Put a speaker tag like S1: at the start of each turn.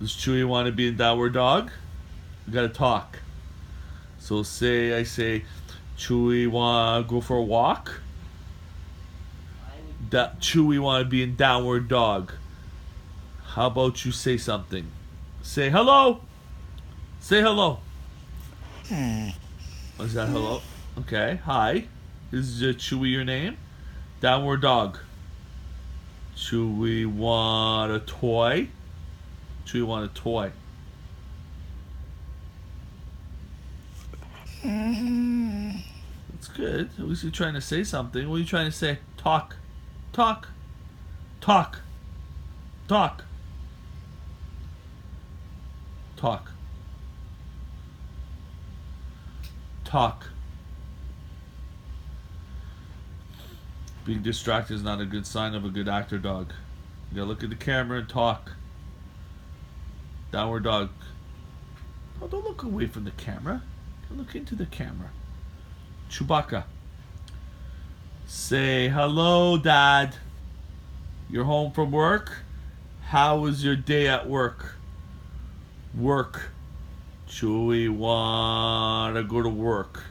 S1: Does Chewie want to be a downward dog? We gotta talk. So I say, Chewie wanna go for a walk? Chewie wanna be in downward dog. How about you say something? Say hello. Say hello. Is that hello? Okay. Hi. Is Chewie your name? Downward dog. Chewie want a toy? Chewie want a toy. That's good. At least you're trying to say something. What are you trying to say? Talk. Talk. Talk. Talk. Talk. Talk. Being distracted is not a good sign of a good actor dog. You gotta look at the camera and talk. Downward dog. Oh, don't look away from the camera. Look into the camera. Chewbacca. Say hello, Dad. You're home from work? How was your day at work? Work. Chewie wanna go to work.